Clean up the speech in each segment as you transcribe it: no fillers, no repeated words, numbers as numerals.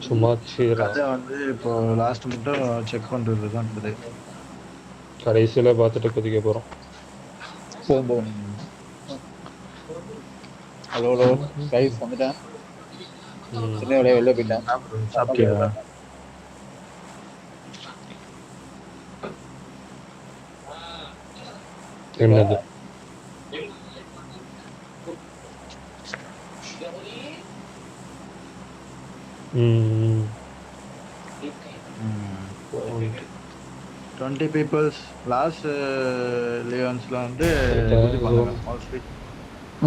சும்மா சீரா கதை வந்து இப்போ லாஸ்ட் மட்டும் செக் பண்றது தான் கதை. கடைசியில பார்த்துட்டு குதிக்க போறோம். போகும். ஹலோ ஹலோ கைஸ் வந்துட்டேன். சின்ன வேலையை வெளில போயிட்டேன். சாப்பிட்டியா? என்னது? ம் 20 பீப்புள்ஸ் லாஸ்ட் லியோன்ஸ்ல வந்து மோஸ்ட்லி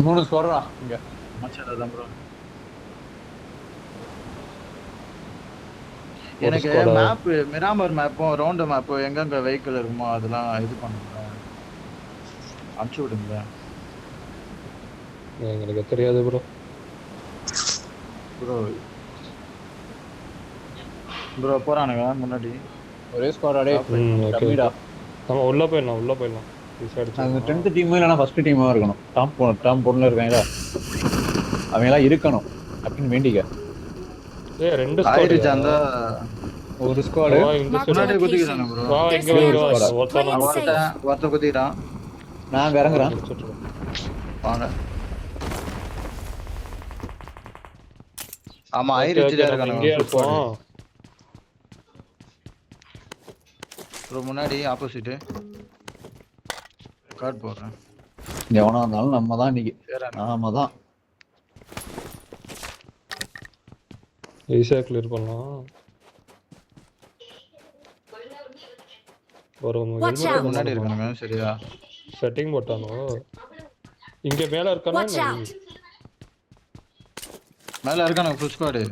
3 ஸ்கோரா இங்க மச்சான் தான் ப்ரோ. எனக்கு மேப் மிராமர் மேப்பும் ரவுண்ட் மேப்பும் எங்கெங்க வெஹிக்கிள் இருக்குமோ அதெல்லாம் இது பண்ணுங்க, அனுப்பிச்சு விடுங்க. எங்களுக்கு தெரியாது ப்ரோ. ப்ரோ போறானுங்க முன்னாடி ஒரே ஸ்கோராடே கம்மிடா. நம்ம உள்ள போயிடலாம். அந்த 10th டீம் இல்லனா ஃபர்ஸ்ட் டீமா இருக்கணும். டாப் பொண்ணுல இருக்காங்கடா, அவங்க எல்லாம் இருக்கணும் அப்படின்னு வேண்டிக்க. ஏய் 2 ஸ்குவாட் அந்த ஒரு ஸ்குவாட் முன்னாடி குதிக்குறானே ப்ரோ. வா இங்க ஒருத்த குதிக்குறான். நான் இறங்குறேன். வாங்க. ஆமா ஐரிச்சில இருக்கானே ப்ரோ. முன்னாடி ஆப்போசிட் கார்ட் போடுறேன். எவனா இருந்தாலும் நம்ம தான் இன்னைக்கு. நாம தான் ஈஸியா கிளியர் பண்ணலாம். முன்னாடி இருக்கானுங்க. சரியா செட்டிங் போட்டானோ இங்க மேல இருக்கானே. மேல இருக்கானுங்க ஃபுல் ஸ்குவாட்.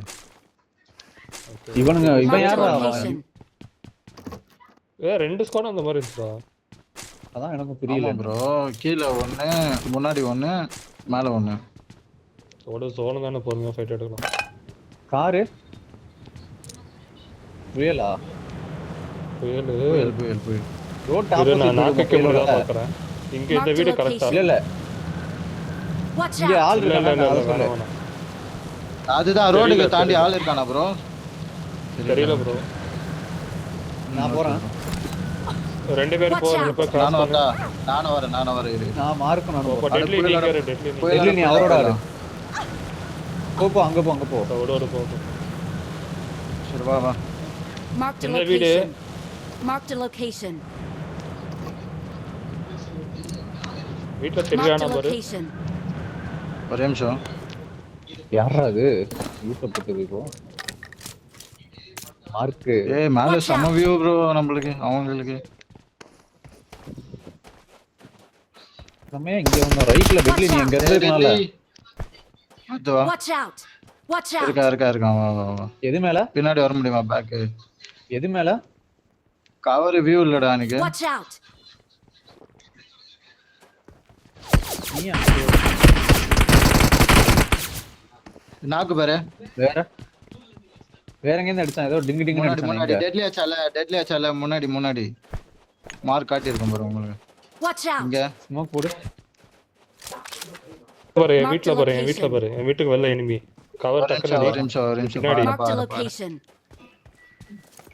இவன் யாரா? ஏ 2 ஸ்குவாட் அந்த மாதிரி இருந்துடா. அதான் எனக்கு புரியல ப்ரோ. கீழ ஒண்ணு, முன்னாடி ஒண்ணு, மேல ஒண்ணு. ஓட சோன தான போறீங்க, ஃபைட் எடுக்கலாம். கார் புயலா? புயல் ரோட் டாப் நான் நாக்க கேமரா பார்க்கறேன். இங்க இந்த வீடு கரெக்ட்டா இல்ல இங்க ஆள் இருக்கானே. அதுதான் ரோடுக்கு தாண்டி ஆள் இருக்கானா ப்ரோ? தெரியல ப்ரோ. நான் போறேன். 2 பேர் போறப்ப நானும் வரேன் இரு. நான் மார்க் பண்ணனும். டெட்லி நீ அவரோட ஆளு. போ அங்க போ. ஓட போ. சரி வா. இந்த வீடு marked a location. வீட்ல தெரியாத நம்பர். ஒரு நிமிஷம். யாரா அது? யூட்டப்பட்டது இப்போ. மார்க். ஏய் மேல சம வியூ ப்ரோ நமக்கு அவங்களுக்கு. நம்ம இங்க வந்து ரைட்ல டெட்லி நீ அங்க இருக்கனால. அதுவா? Watch out. இருக்கா. வா. எது மேல? பின்னாடி வர முடியுமா பேக்? எது மேல? கவர் வியூ இல்லடா எனக்கு. Watch out. நாக்கு பாரு. வேற எங்க இருந்து அடிச்சான்? ஏதோ டிங் டிங்னு அடிச்சான். முன்னாடி டெட்லி ஆச்சால முன்னாடி மார்க் காட்டி இருக்கும் பாரு உங்களுக்கு. Watch out. இங்க ஸ்மோக் போடு. பாரு என் வீட்ல பாரு. என் வீட்டுக்கு வெள்ள எனிமி. கவர் டக்கல ஒரு நிமிஷம்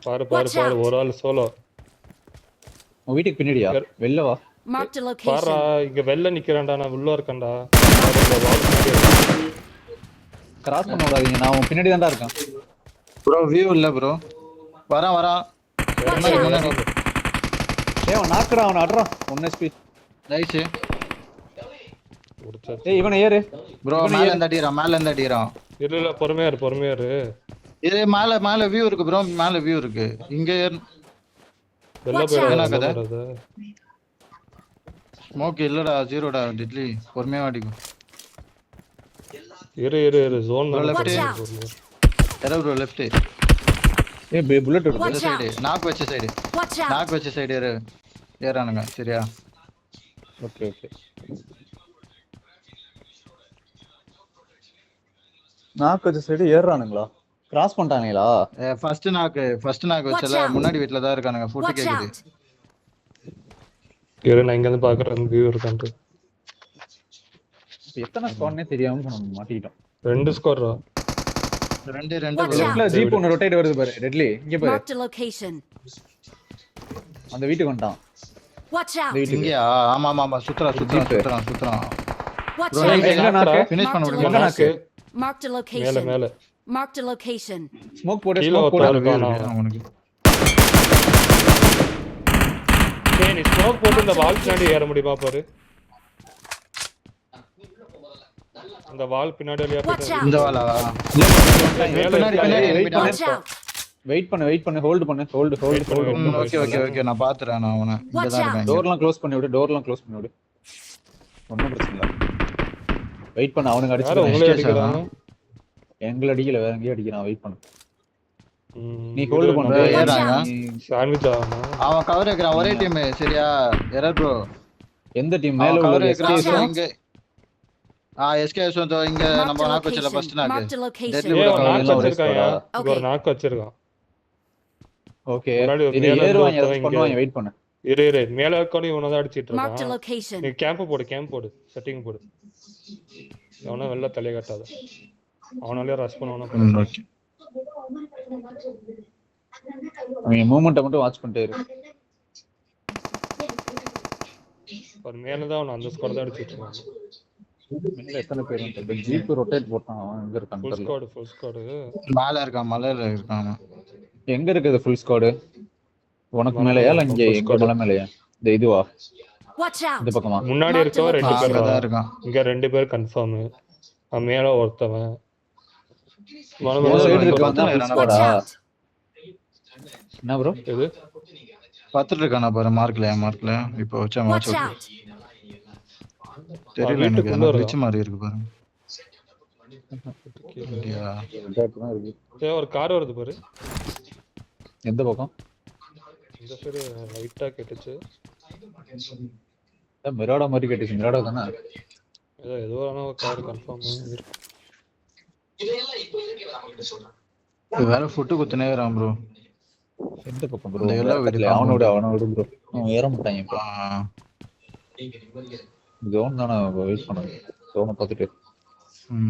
பாரு ஒரு ஆள் சோலோ. உன் வீட்டுக்கு பின்னாடியா? வெல்ல வா. Marked a location. பாரா இங்க வெள்ள நிக்கறான்டா, நான் உள்ள இருக்கேன்டா. கிராஸ் பண்ண விடாதீங்க. நான் உன் பின்னாடி தான்டா இருக்கேன். ப்ரோ வியூ இல்ல ப்ரோ. வரேன். முன்னாடி. ஏய் அவன் நாக்குடா, அவன் அட்றா. 1 HP. நைஸ். ஏய் இவனை ஏறு. ப்ரோ மேல இருந்து அடிறான். இல்ல பொறுமையா இரு. இது மேல வியூ இருக்கு ப்ரோ. மேல வியூ இருக்கு. இங்க வெள்ள போயிடாத. ஸ்மோக் இல்லடா, ஜீரோடா டெட்லி. பொறுமையா அடிக்கும். இரு ஜோன் லெஃப்ட். எரோ bro left. ஏய் புல்லட் இந்த சைடு நாக் வச்ச சைடு ஏறானுங்க. சரியா? ஓகே. நாக் வச்ச சைடு ஏறானுங்களா? கிராஸ் பண்ணிட்டானுங்களா? ஃபர்ஸ்ட் நாக் வச்சல முன்னாடி வீட்ல தான் இருக்கானுங்க. ஃபுட் கேக்குது. இரு நான் இங்க இருந்து பாக்குறேன் வியூ இருக்கான்ட்டு. எத்தனை ஸ்குவாட்னே தெரியாம நம்ம மாட்டிக்கிட்டோம். 2 ஸ்கோர். ரெண்டு Watch bro. out. லெஃப்ட்ல ஜீப் ஒன்னு ரொட்டேட் வருது பாரு ரெட்லி. இங்க பாரு. Marked a location. அந்த வீட்டுக்கு வந்துட்டான். Watch out. இந்த வீட்டுக்கு. இங்கயா? ஆமா சுத்துறான். Watch Bro, out. எங்க நாக்கு? Finish பண்ண Marked a முடியுமா? நாக்கு? Marked a மேல location. மேல. Marked a location. ஸ்மோக் போடு கீழ ஸ்மோக் போடு. ஒருத்தன் இருக்கான். உனக்கு. ஏய் நீ ஸ்மோக் போட்டு இந்த வால் பின்னாடி ஏற முடியுமா பாரு. அந்த வால் பின்னாடி வழியா Watch போய் out. இந்த வாளா? பின்னாடி Watch out. வெயிட் பண்ணு ஹோல்ட் பண்ணு ஹோல்ட் ஓகே நான் பாத்துறேன் நான் அவனை. இங்க Watch தான் out. இருக்கேன். டோர்லாம் க்ளோஸ் பண்ணி விடு. ஒண்ணும் பிரச்சனை இல்ல. வெயிட் பண்ணு அவனுக்கு யார அடிச்சு உங்களை அடிக்கிறாங்க? எங்களை அடிக்கல வேற எங்கேயும் அடிக்கிறான். வெயிட் பண்ணு. நீ நீ ஹோல்ட் பண்ணு. ஏறாங்க. சாண்ட்விச் ஆவனா? அவன் கவர் வைக்கிறான் ஒரே டீம் சரியா? Error bro. எந்த டீம் மேல அவன் உள்ள கவர் வைக்கிறான் எஸ்கேஸ் இங்க. எஸ்கேஎஸ் வந்து இங்க Marked நம்ம a நாக்கு வச்சல location. ஃபர்ஸ்ட் நாக்கு. Marked a location. Deadly ஏய் bro. ஒரு நாக்கு எல்லாம் ஒரே வச்சிருக்காயா? squad-ஆ? இங்க ஒரு நாக்கு வச்சிருக்கான். ஓகே முன்னாடி ஒரு இது மேல இருந்து ஏறுவாங்க ஒருத்தன் ஏதாச்சும் இங்க. பண்ணுவாங்க. வெயிட் பண்ணு. இரு மேல இருக்கணும் இவனை தான் அடிச்சிட்டு Marked a இருக்கான். location. நீ கேம்ப் போடு செட்டிங் போடு. அவன வெள்ள தலைய கட்டாத. அவனாலே ரஷ் பண்ணுவானா பாரு. ஓகே. நீ மூவ்மென்ட்ட மட்டும் வாட்ச் பண்ணிட்டே இரு. ஒரு மேல தான் அவன அந்த ஸ்குவாட் தான் அடிச்சிட்டு இருக்கான். மேல எத்தனை பேர் வந்து ஜீப் ரொட்டேட் போட்டான். அவன் எங்க இருக்கான் தெரியல. Full squad. மேல இருக்கான் மலையில இருக்கான். எங்க இருக்குது ஃபுல் ஸ்குவாட்? உனக்கு மேலயா இல்ல இங்க எங்க மலை மேலயா? இந்த இதுவா? Watch out. இந்த பக்கமா? முன்னாடி இருக்கவன் 2 பேர் அங்க தான் தான் இருக்கான். இங்க 2 பேர் கன்ஃபார்ம். மேல ஒருத்தவன். மலை ஒரு மேல சைடு இங்க இருக்கான் தான் பக்கத்துல ஃபுல் Watch ஸ்குவாடா? out. என்ன ப்ரோ? இது பத்துட்டு இருக்கானா பாரு மார்க்ல இப்போ வச்ச Watch மேட்ச் out. தெரியல எனக்கு. வீட்டுக்குள்ள ரிச் மாதிரி இருக்கு பாரு. இந்தியா. தான் இருக்கு. ஏய் ஒரு கார் வருது பாரு. எந்த பக்கம்? இந்த சைடு லைட்டா கேட்டுச்சு. மிராடா மாதிரி கேட்டுச்சு. மிராடா தானே? ஏதோ ஆனா ஒரு கார் கன்ஃபார்ம் இருக்கு. வேற ஃபுட் குத்துனே வரான் ப்ரோ. எந்த பக்கம் ப்ரோ? இந்த எல்லாம் வீடு அவனோட ப்ரோ. அவன் ஏற மாட்டாங்க இப்போ. ஜோன் தானே வெயிட் பண்ணுங்க. ஜோனை பார்த்துட்டு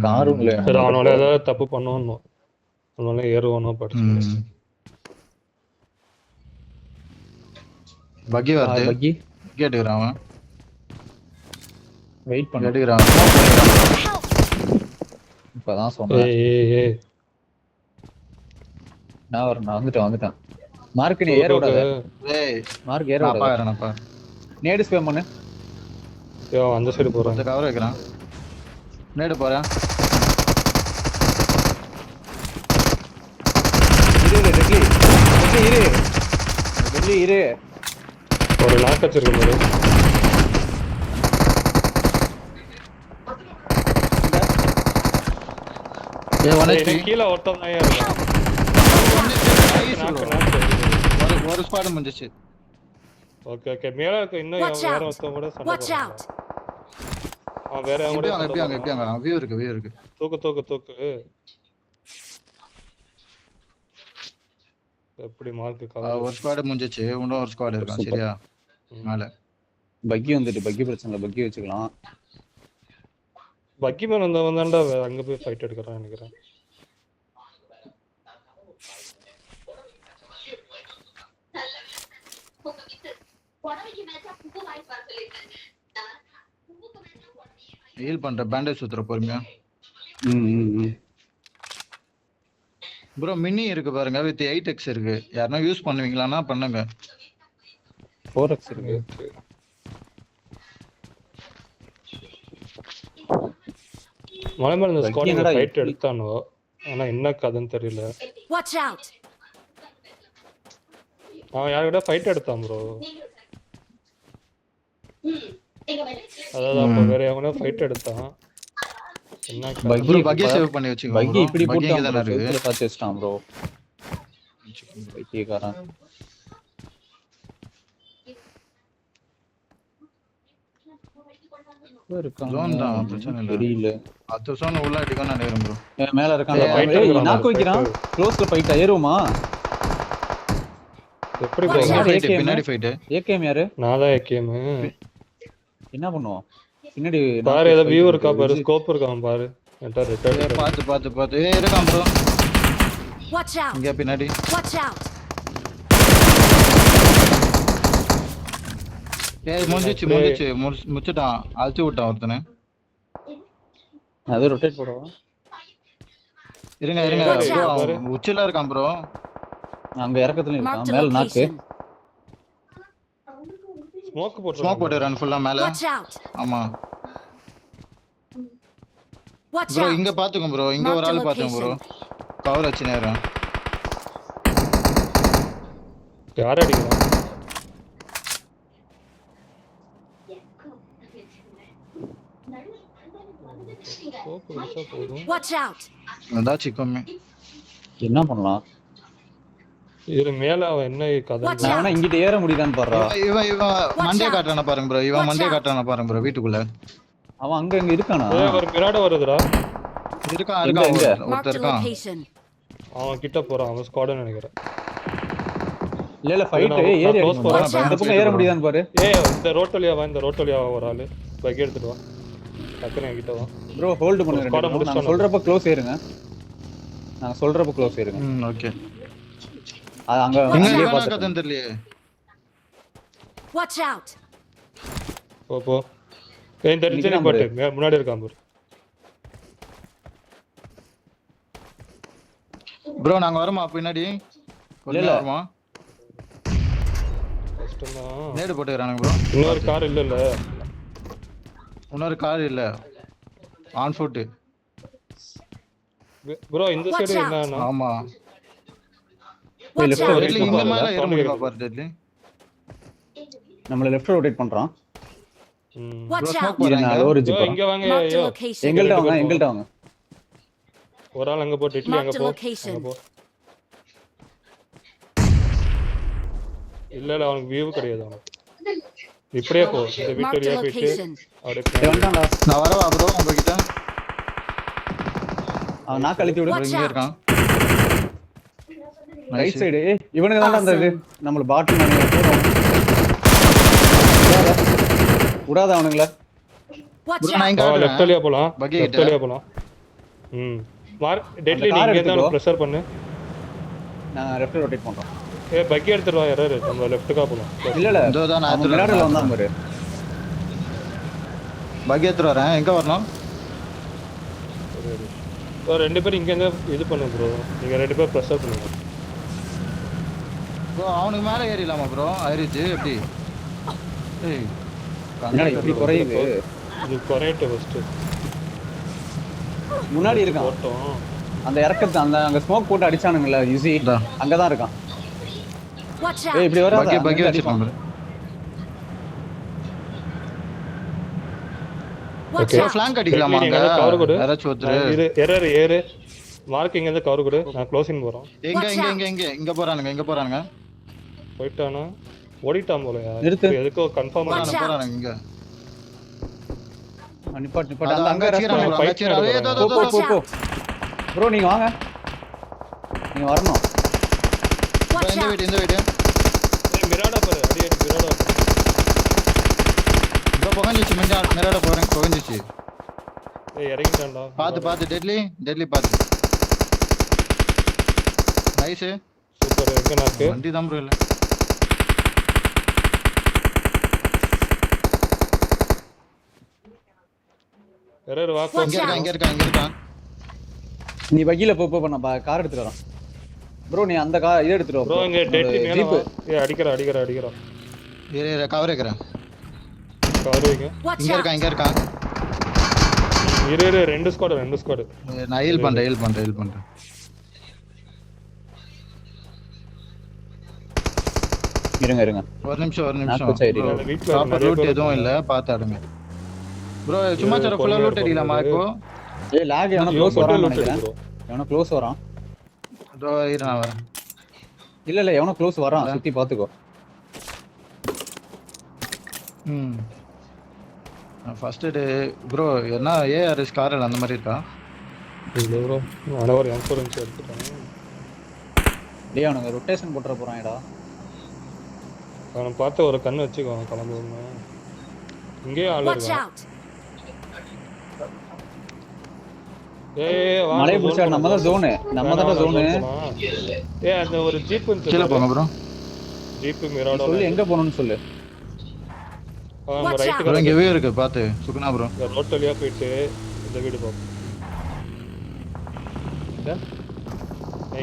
காரும் இல்ல. சரி அவனால ஏதாவது தப்பு பண்ணுவானோ. அவனால ஏறுவானோ படிச்சு. பக்கி வருது. பக்கி கேட்டுக்கிறான் அவன். வெயிட் பண்ணு. கேட்டுக்கிறான். இப்பதான் சொன்னேன். ஏய் நான் வந்துட்டேன். மார்க் நீ ஏற விடாத. ஏய் மார்க் ஏற நான் விடாத. பாக்குறேன். நேடு ஸ்பேம் பண்ணு. அந்த சைடு போறான். கொஞ்சம் கவர் வைக்கிறான். நேடு போறேன். இரு. ஒரு நாக்கு வச்சிருக்க பாரு. கீழே ஒருத்தன் தான் இருக்கான். ஒரு ஸ்குவாட் முடிஞ்சிச்சு. ஓகே மேல இருக்க இன்னும் Watch வேற out. ஒருத்தன் கூட சண்டை Watch போடுறான். out. வேற அவன் கூட இப்படி வாங்க. வியூ இருக்கு. தூக்கு. எப்படி மார்க் கவர்? ஒரு ஸ்குவாட் முடிஞ்சிச்சு. இன்னும் ஒரு ஸ்குவாட் இருக்கான் சரியா? மேல பக்கி வந்துட்டு. பக்கி பிரச்சனை இல்ல. பக்கி வச்சுக்கலாம். பக்கி மேல வந்தாண்டா அங்க போய் ஃபைட் எடுக்கறான் நினைக்கிறேன். ஹீல் பண்ற பேண்டேஜ் சுத்துற பொறுமையா. ப்ரோ மினி இருக்கு பாருங்க. வித் 8x இருக்கு. யாரனா யூஸ் பண்ணுவீங்களானா பண்ணுங்க. 4x இருக்கு. மலை மேல இந்த ஸ்குவாட் ஃபைட் எடுத்தானோ. ஆனா என்ன கதைன்னு தெரியல. Watch out. அவன் யாரோட ஃபைட் எடுத்தான் ப்ரோ. அதாவது அப்ப வேற எவனோ ஃபைட் எடுத்தான். என்ன பக்கி சேவ் பண்ணி வச்சுக்கோ. பக்கி இப்படி போட்டு இங்க தான இருக்கு. காச்சு வச்சிட்டான் ப்ரோ. பக்கிகாரன். ஜோன் தான் பிரச்சனை இல்ல. தெரியல. 10 ஜோன் உள்ள அடிக்கணும் நினைக்கிறேன் ப்ரோ. மேல இருக்கான். நாக்கு வைக்கிறான். க்ளோஸ்ல ஃபைட் ஏறுமா? எப்படி ப்ரோ? பின்னாடி ஃபைட். ஏகேஎம் யாரு? நான் தான் ஏகேஎம். என்ன பண்ணுவோம்? பின்னாடி பாரு ஏதோ வியூ இருக்கா பாரு, ஸ்கோப் இருக்கான் பாரு. என்கிட்ட ரெக்கார்ட் பாத்து இருக்கான் ப்ரோ. Watch out! இங்க பின்னாடி. Watch out! முடிச்சுட்டான். அழுத்தி விட்டான் ஒருத்தனை. அது ரொட்டேட் போடுவா. இருங்க ப்ரோ, அவன் உச்சில இருக்கான் ப்ரோ. அங்க இறக்கத்துல Marked இருக்கான். a மேல நாக்கு. location. ஸ்மோக் போட்டு ரன் ஃபுல்லா மேல. Watch out! ஆமா Watch ப்ரோ, out! இங்க பாத்துங்க ப்ரோ. இங்க ஒரு ஆள் பாத்துங்க ப்ரோ. கவர் வச்சு நேரம். யார் அடிக்கிறான்? ஸ்கோப் வச்சா போதும். Watch out! அதாச்சு கம்மி. என்ன பண்ணலாம்? இது மேல அவன் என்ன கதை? Watch நான் வேணா இங்கிட்ட ஏற முடியுதான்னு பாடுறா. இவன் மண்டே காட்டுறான பாருங்க ப்ரோ. இவன் மண்டே காட்டுறான பாருங்க ப்ரோ வீட்டுக்குள்ள. அவன் அங்க இருக்கானா? ஒரு மிராட வருதுடா. இருக்கான் எங்க? ஒருத்தர் Marked a இருக்கான். location. அவன் கிட்ட போறான். அவன் ஸ்குவாட்னு நினைக்கிறேன். இல்ல ஃபைட் நான் ஏறி close அடிக்கணும். போறேன். இந்த பக்கம் ஏற முடியுதான்னு பாரு. ஏய் இந்த ரோட்டோலியா வா, இந்த ரோட்டோலியா ஒரு ஆளு பைக் எடுத்துட்டு வா. டக்குனு என்கிட்ட வா. ப்ரோ ஹோல்ட் பண்ணுங்க. Squad நாங்க முடிச்சிட்டோம். சொல்றப்ப க்ளோஸ் ஏறுங்க. நாங்க சொல்றப்ப க்ளோஸ் ஏறுங்க. ஓகே. அது அங்க எங்க அங்கேயே இவனா பாத்துட்டு. கதன் தெரியலையே. Watch out! போ. ஏய் இந்த ரிஜன் பாட்டு முன்னாடி இருக்கான் பாரு. ப்ரோ நாங்க வரமா பின்னாடி? இல்ல. வரமா? கஷ்டம்தான். நேடு போட்டுக்கறானுங்க ப்ரோ. இன்னொரு கார் இல்ல. இன்னொரு கார் இல்ல. On food. ப்ரோ இந்த Watch சைடு out. என்னன்னா ஆமா. Watch left out! rotate deadly இங்க மேல ஏற sound முடியுமா கேக்குது. பாரு டெட்லி. நம்மள லெஃப்ட் ரொட்டேட் பண்றான். Watch bro out! ஸ்மோக் இது போறாங்க. நான் லோ ரிட்ஜ் யோ போறேன். இங்க வாங்க. Marked a yo location. எங்கள்ட்ட வாங்க, எங்கள்ட்ட வாங்க. ஒரு ஆள் அங்க போ. டிட்லி அங்க Marked a போ. location. அங்க போ. இல்ல அவனுக்கு வியூ கிடையாது அவனுக்கு. இப்படியே போ. இந்த வீட்டு Marked a வழியா போயிட்டு location. அப்படியே வந்துட்டான்டா. நான் வரவா ப்ரோ உங்ககிட்ட? அவன் நாக்கு அழுத்தி விடு. Watch இங்க out. இருக்கான். Right side. இவனுக்கு தான் அந்த இது. நம்மள பாட்டில் நானே போறோம். விடாத அவனுங்கள. Watch ப்ரோ நான் out! இங்க லெஃப்ட் ஆடுறேன். வழியா போலாம். பக்கி லெஃப்ட் கிட்ட. வழியா போலாம். டெட்லி car நீங்க எடுத்துக்கோ. தான் பிரஷர் பண்ணு. நான் லெஃப்ட் ரொட்டேட் பண்றோம். ஏய் பக்கி எடுத்துட்டு வா. யாராரு நம்ம லெஃப்ட்க்கா போலாம். இல்ல இல்ல. இதோ தான் நான் அவன் மிராடல வந்தான் பாரு. பக்கி எடுத்துட்டு வரேன். எங்க வரணும்? ரெண்டு பேரும் இங்க இருந்து இது பண்ணு ப்ரோ. நீங்க ரெண்டு பேரும் பிரஷர் பண்ணுங்க. ப்ரோ அவனுக்கு மேல ஏறிடலாமா ப்ரோ? ஐரிஜ் எப்படி? ஏய் என்னடா இப்படி குறையுது? இது குறையட்டு ஃபர்ஸ்ட். முன்னாடி இருக்கான். போட்டோம். அந்த இறக்கத்து அந்த அங்க ஸ்மோக் போட்டு அடிச்சானுங்கல்ல யூசி. அங்கதான் இருக்கான். Watch ஏய் out! இப்படி வராத. பக்கி பக்கி அங்க வச்சிருக்கான் அடிப்பான். Watch Okay. out! ஃப்ளாங்க் அடிக்கலாமா நீங்க அங்க? கவர் கொடு. யாராச்சும் ஒருத்தர். இரு எரர் ஏறு. மார்க் இங்க இருந்து கவர் கொடு. நான் க்ளோசிங் போறோம். எங்க Watch எங்க out. எங்க எங்க எங்க போறானுங்க? எங்க போறானுங்க? போயிட்டானா ஓடிட்டான் போலயா? நிறுத்து. எதுக்கோ கன்ஃபார்ம் Watch out. போறானுங்க இங்க. நிப்பாட் நிப்பாட். அது அந்த அங்க அங்க ரஷ் வச்சிரானுங்க பண்ணு. ப்ரோ. அங்க வச்சிரானுங்க. ஏய், தோ, போ தோ, போ தோ, போ தோ. போ. ப்ரோ நீங்க வாங்க. நீங்க வரணும். Watch இந்த out! வீடு இந்த வீடு. ஏய் மிராடா பாரு. அடி மிராடா. இப்போ புகஞ்சிச்சு மிராட போறேன் புகஞ்சிச்சு. ஏய் இறங்கிட்டான்டா. பாத்து டெட்லி பாத்து. நைஸ். சூப்பர். எங்க நாக்கு? வண்டி தான் ப்ரோ இல்ல. எரர் வா. Watch இங்க இருக்கான். நீ வகில போ போ நான் கார் எடுத்துட்டு வரேன். ப்ரோ நீ அந்த கார் இத எடுத்துட்டு வா. ப்ரோ இங்க டெட்லி மேல ஜீப். வா. ஏய் அடிக்கற. இரு கவர் ஏக்கறேன். கவர் வைங்க. Watch இங்க out! இருக்கான். இரு ரெண்டு ஸ்குவாட். நான் ஹீல் பண்றேன். இருங்க. ஒரு நிமிஷம். நாக்கு சைடு. அந்த வீட்ல ப்ராப்பர் நிறைய லூட் பேர் எதுவும் இல்ல. பாத்து ஆடுங்க. ப்ரோ சும்மா சர ஃபுல்லா லூட் அடிக்கலாமா இப்போ? ஏய் லாக் எவனோ க்ளோஸ் வரான்னு நினைக்கிறேன். எவனோ க்ளோஸ் வரான். இதோ இரு நான் வரேன். இல்ல எவனோ க்ளோஸ் வரான். சுத்தி பாத்துக்கோ. ஃபர்ஸ்ட் டே ப்ரோ என்ன ஏஆர்எஸ் காரல் அந்த மாதிரி இருக்கா? இல்ல ப்ரோ. நான் ஒரு இன்சூரன்ஸ் எடுத்துட்டேன். டேய் அவனுங்க ரொட்டேஷன் போட்ற போறான்டா. அவனை பார்த்து ஒரு கண்ணு வச்சுக்கோ கிளம்புவோம். இங்கேயே ஆள் Watch இருக்கான். out! ஏய் வா மலையை zone பிடிச்சா போலாம், நம்ம தான் zone ஜோனு நம்ம வேணாம், தானே வேணாம், ஜோனு zone போலாம். ஏய் அந்த ஒரு ஜீப் கீழே போங்க ப்ரோ. ஜீப் மிராடோ சொல்லு எங்க போகணும்னு சொல்லு. நம்ம Watch ரைட் ப்ரோ இங்க வியூ இருக்கு பாத்து சுகுணா ப்ரோ. ரோட் வழியா போயிட்டு இந்த வீடு பாப்போம்.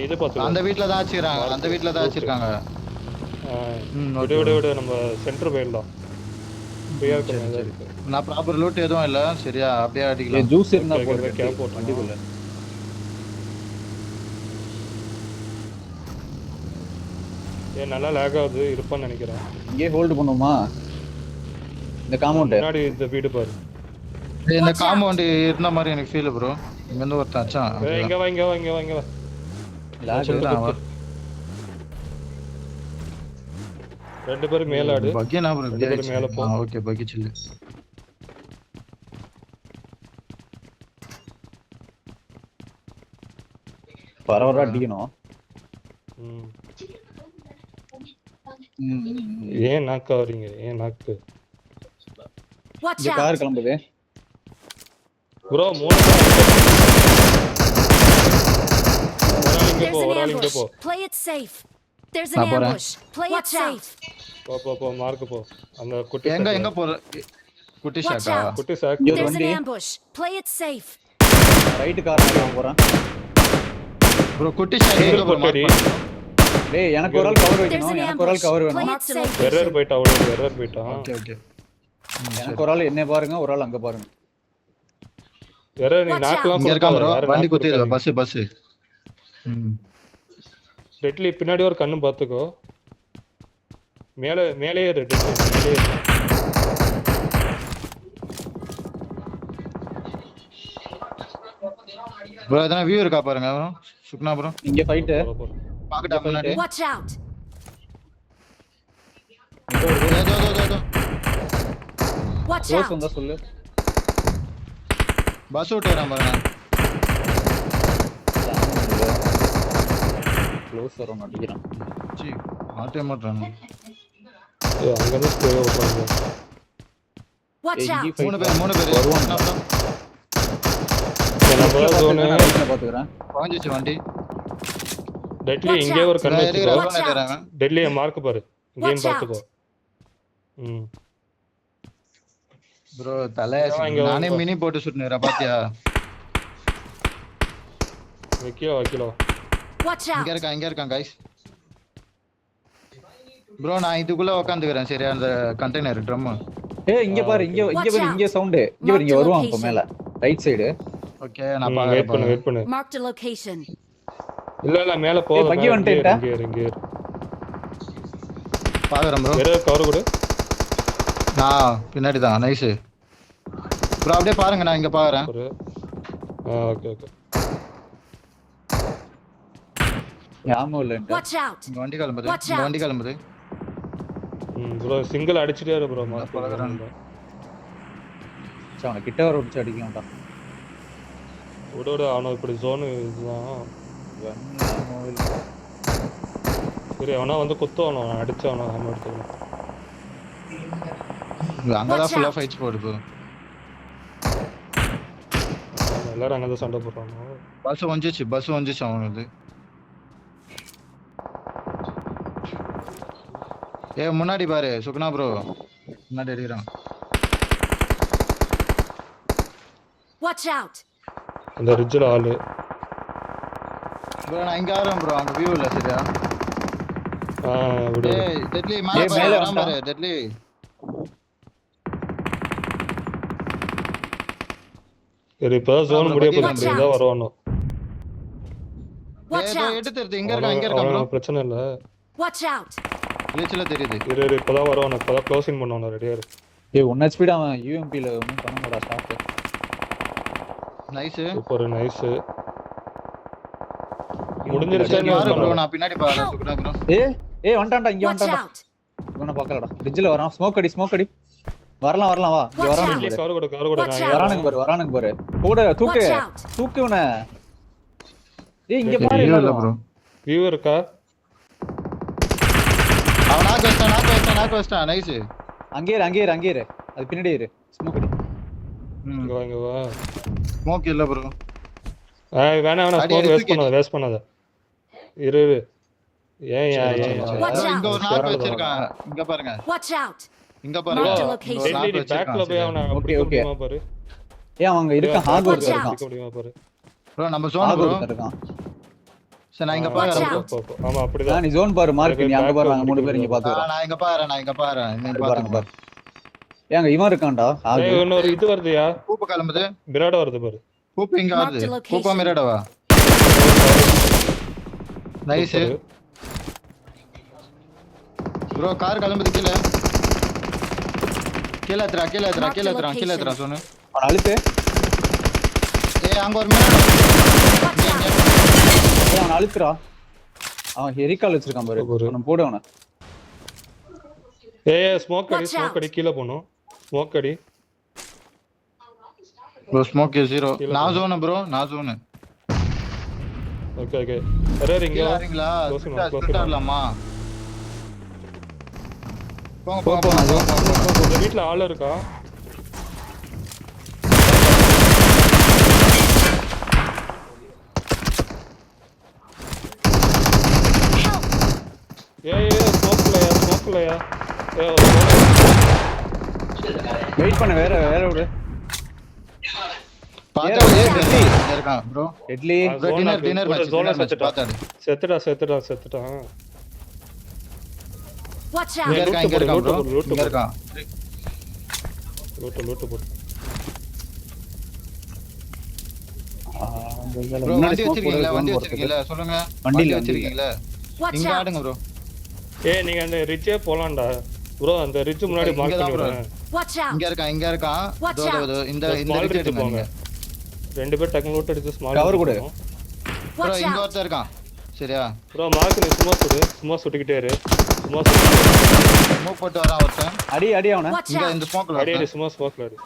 இது பாத்து அந்த வீட்ல தான் வச்சிருக்காங்க. அந்த வீட்ல தான் வச்சிருக்காங்க. விடு விடு விடு நம்ம சென்டர் போயிடலாம். ஃப்ரீயா இருக்கு. நான் ப்ராப்பர் லூட் எதுவும் இல்ல. சரியா அப்படியே அடிக்கலாம். ஜூஸ் இருந்தா Okay, போடு okay, cap போட்டுருமா? வண்டிக்குள்ள. ஏன் நல்லா லேக் ஆகுது இருப்பான்னு நினைக்கிறேன். இங்கே ஹோல்ட் பண்ணுமா இந்த காம்பவுண்ட்? முன்னாடி இந்த வீடு பாரு. இந்த காம்பவுண்ட் இருந்த மாதிரி எனக்கு ஃபீல் ப்ரோ. இங்க இருந்து ஒருத்தன் அச்சான். ஏய் இங்க வா இங்க வா இங்க வா இங்க வா. லாக் ரெண்டு பேரும் மேலாடு. பக்கி நான் ப்ரோ ரெண்டு பேரும் மேல போ. ஓகே பக்கி சில்லு. பரவரா அடிக்கணும். ம். ம். ஏன் நாக்கு வரீங்க? ஏன் நாக்கு? Watch இந்த out! கார் கிளம்புது. ப்ரோ மூணு இங்க There's போ an ஒரு ஆள் இங்க ambush. போ. Play it safe. There's an நான் போறேன். ambush. Play it safe. போ போ போ மார்க் போ. அந்த குட்டி எங்க சாக்கு. எங்க போற குட்டி Watch ஷாக்கா? out. குட்டி சாக்கு. இங்க ஒரு There's an வண்டி. ambush. Play it safe. Right car நான் போறேன். ப்ரோ குட்டி ஷாக் எங்க ப்ரோ கொட்டடி. டேய் எனக்கு ஒரு ஆள் கவர் There's வைக்கணும். an எனக்கு ஒரு ஆள் ambush. கவர் Play வேணும். it safe. எரர் போய்ட்டா அவ்வளவு எரர் போய்ட்டான். Okay okay. எனக்கு ஒரு ஆள் என்ன பாருங்க, ஒரு ஆள் அங்க பாருங்க. எரர் நீ Watch நாக்கலாம் இங்க இருக்கா ப்ரோ. வண்டி குத்திடுவா பஸ் பஸ். டெட்லி பின்னாடி ஒரு கண்ணு பாத்துக்கோ. மேலே ஏறு டெட்லி மேலே ஏறு. ப்ரோ எதனா வியூ இருக்கா பாருங்க ப்ரோ. சுக்னா ப்ரோ. இங்க ஃபைட். போ, போ. பாக்கட்டா முன்னாடி. Watch out! ஏதோ Watch க்ளோஸ் out! வந்தா சொல்லு. பஸ் விட்டுறேன் பாருங்க. க்ளோஸ் வர மாட்டேங்கிறான். சி மாட்டே மாட்டறானே. ஏய் அங்க இருந்து ஸ்டே ஓடுறாங்க. Watch out! மூணு பேர் வருவாங்க. நம்ம ஜோன் ரைட்ல பாத்துக்கறேன். பாஞ்சிச்சு வண்டி. டெட்லி Watch இங்கே ஒரு கண்ணு எடுக்கற வச்சுக்கோ. வரணும் கேக்குறாங்க. டெட்லி மார்க் பாரு. இங்கேயும் Watch பாத்துக்கோ. ம் ப்ரோ தலை இங்க நானே வா. மினி போட்டு சுட்டுனேன் பாத்தியா? வைக்கலோ. Watch out! இங்க இருக்கான் गाइस. ப்ரோ நான் இதுக்குள்ள உட்கார்ந்துக்கறேன் சரியா அந்த கண்டெய்னர் ட்ரம். ஏய் இங்க பாரு, இங்க பாரு, இங்க சவுண்ட். இங்க பாரு, இங்க வருவான் இப்ப மேல. Right side. ஓகே நான் வெயிட் பாக்குறேன். பண்ணு. Marked a location. இல்ல மேல போ. ஏய், பக்கி வந்துட்டேன்டா. இங்க பாக்குறேன் ப்ரோ. வேற கவர் கொடு. நான் பின்னாடி தான் நைஸ். ப்ரோ அப்படியே பாருங்க நான் இங்க பாக்குறேன். ஒரு ஓகே யாமோ இல்லன்ட்டு. Watch out! இங்க வண்டி கிளம்புது. Watch இங்க out. வண்டி கிளம்புது. ப்ரோ சிங்கிள் அடிச்சிட்டே இரு ப்ரோ. பலகறான். அவன கிட்ட வர விட்டு அடிக்க மாட்டான். விட அவன இப்படி ஜோன் இதுதான். யாமோ இல்ல. சரி அவனா வந்து குத்துவானோ அடிச்சானோ அவன் எடுத்துக்கணும். அங்க தான் Watch ஃபுல்லா out. ஃபைட்ஸ் போடுது ப்ரோ. எல்லாரும் அங்கதான் சண்டை போடுறானோ. பஸ் வந்துச்சு அவனுக்கு. முன்னாடி பாரு சுகுணா ப்ரோ. முன்னாடி அடிக்கிறான். Watch out! அந்த ரிட்ஜ்ல ஆளு. ப்ரோ நான் இங்க ஆறேன் ப்ரோ. அங்க வியூ இல்ல சரியா? விடு. ஏய் டெட்லி மேல மேல பாரு டெட்லி. சரி இப்ப ஜோன் முடிய போகுது. இதோ வருவானோ. Watch out! எடுத்து இங்க இருக்கான் ப்ரோ. பிரச்சனை இல்ல. Watch out! glitchல தெரியுது. இரு இப்பதான் வருவானோ. இப்பதான் க்ளோசிங் பண்ணுவானோ. ரெடியா இரு. ஏய் 1 HP டா அவன் UMP ல ஒண்ணும் பண்ண மாட்டா ஸ்டாப். நைஸ். Super nice. முடிஞ்சிருச்சா ப்ரோ நான் பின்னாடி பாறேன் சுகுணா ப்ரோ. ஏய் வந்துட்டான்டா இங்க Watch வந்துட்டான்டா. out! இவனை பார்க்கலடா. ரிட்ஜ்ல வரான். ஸ்மோக் அடி. வரலாம் வா. இங்க Watch வரானுங்க out. பாரு. கவர் கொடு Watch out. வரானுங்க பாரு. கூட தூக்கு. Watch out! தூக்குவன. ஏய் இங்க பாரு இல்ல இல்ல ப்ரோ. வியூ இருக்கா? அவன் நாக்கு வச்சான் நைஸ். அங்கே இரு. அது பின்னாடி இரு. ஸ்மோக் அடி. இங்க வா ஸ்மோக் இல்ல ப்ரோ. வேணாம் வேணாம் அடி, ஸ்மோக் அடி, வேஸ்ட் பண்ணாத வேஸ்ட் பண்ணாத இரு இரு. ஏன் ஏன் ஏன் Watch bro, out. இங்க ஒரு நாக்கு வச்சிருக்கான். இங்க பாருங்க. Watch out! இங்க Mark the பாருங்க. location. ஒரு நாக்கு பேக்ல வச்சிருக்கான். போய் அவனை Okay, பிடிக்க okay. முடியுமா பாரு. ஏன் அவங்க இருக்கான் ஹாக் Watch ஒருத்தர் out. இருக்கான். பிடிக்க முடியுமா பாரு. bro நம்ம zone ஹாக் bro. ஒருத்தர் இருக்கான். சரி நான் இங்க Watch பாக்குறேன் bro. out. போ. ஆமா அப்படிதான். நீ ஜோன் பாரு மார்க் நீ அங்க பாரு நாங்க 3 பேர் இங்க ஆ, பாத்துறோம். நான் இங்க பாக்குறேன். நீ பாருங்க பாருங்க. பாரு. ஏங்க இவன் இருக்கான்டா ஹாக். ஏய் இன்னொரு இது வருதுயா. பூப்பு கிளம்புது. பிராடோ வருது பாரு. பூப்பு இங்க Mark வருது. the location. பூப்பா மிரடவா. நைஸ். சூப்பரு. ப்ரோ கார் கிளம்புது கீழ. கீழ ஏத்துறா சொன்னு. அவன் அழுத்து. ஏய் அங்க ஒரு மிரட. Watch out! ஏய் அவன் அழுத்துறா. அவன் ஹெரிகால் வச்சிருக்கான் பாரு. ஒரு. அவன போடு அவன. ஏய் ஸ்மோக் Watch out. அடி கீழ போணும். ஸ்மோக் அடி. Bro smoke 0. நான் ஜோன். ஓகே அரே இங்க கீழ வா. வரீங்களா? Close பண்ணு, close பண்ணு. சுட்டாடலாமா? போங்க போ, போ, போங்க. இந்த வீட்ல ஆள் இருக்கா? ஏய் ஸ்மோக்லயா. ஏய் வெயிட் பண்ண வேற விடு. பாத்தாடு ஏய், இங்க இருக்கான் bro. Deadly. Bro dinner match பாத்தாடு. செத்துட்டான். Watch இங்க out! இருக்கான் ப்ரோ. லூட்டு இங்க இருக்கான். லூட்டு போடு. ப்ரோ வண்டி வச்சிருக்கீங்களா? சொல்லுங்க. வண்டி வச்சிருக்கீங்களா? Watch இங்க out! ஆடுங்க ப்ரோ. ஏய் நீங்க அந்த ரிட்ஜே போலாம்டா. ப்ரோ அந்த ரிட்ஜ் முன்னாடி இங்க மார்க் தான் பண்ணி bro. விடுறேன். Watch out! இங்க இருக்கான். Watch இதோ, out. இதோ, இந்த ஸ்மால் ரிட்ஜ் ரிட்ஜ் போங்க. ரெண்டு பேர் டக்கு லூட் அடிச்சு ஸ்மால் Cover கொடு. ப்ரோ Watch இங்க out! ஒருத்தர் இருக்கான். சரியா? ப்ரோ மார்க் நீ சும்மா சுட்டுக்கிட்டே இரு. ஸ்மோக் போட்டு வரான் ஒருத்தன். அடி அவன. Watch இங்க out! இந்த ஸ்மோக்ல அடி சும்மா ஸ்மோக்ல இரு.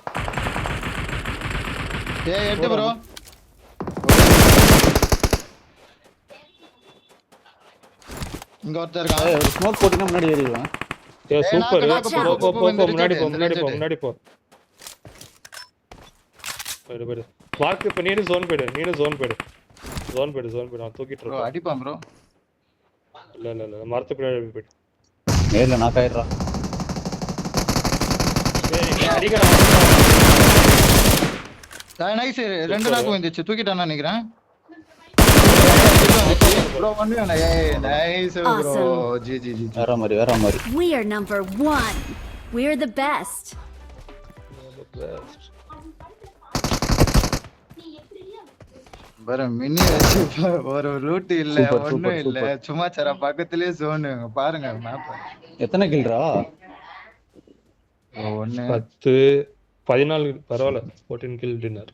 ஏய் எட்டு ப்ரோ. இங்க ஒருத்தர் இருக்கான். ஏய் ஒரு ஸ்மோக் போட்டுனா முன்னாடி ஏறிடுவான். ஏய் சூப்பர். நாக்கு போ போ, இந்த முன்னாடி ரிட்ஜ் போ. போடு. மார்க் இப்ப நீனு ஜோன் போடு. ஜோன் போடு. நான் தூக்கிட்டு ப்ரோ இருக்கேன். அடிப்பான் ப்ரோ. இல்ல மரத்து பின்னாடி போயிடு. நேர்ல நாக் ஆயிடுறா. ஏய் நீ அடிக்கடா. நைஸ். ரெண்டு நாக்கு வந்துச்சு. தூக்கிட்டானா நினைக்கிறேன். ப்ரோ பண்ணுங்க. ஏய் நைஸ் ப்ரோ. Awesome. ஜி. வேற மாதிரி. We are number 1. We're the best. பாரு மினி வச்சு ஒரு ரூட் இல்ல Super, ஒண்ணும் super, இல்ல. super. சும்மா சர பக்கத்துலயே ஜோன் பாருங்க மேப். எத்தனை கில்ரா? 1 10 14 பரவாயில்ல 14 கில் டின்னர்.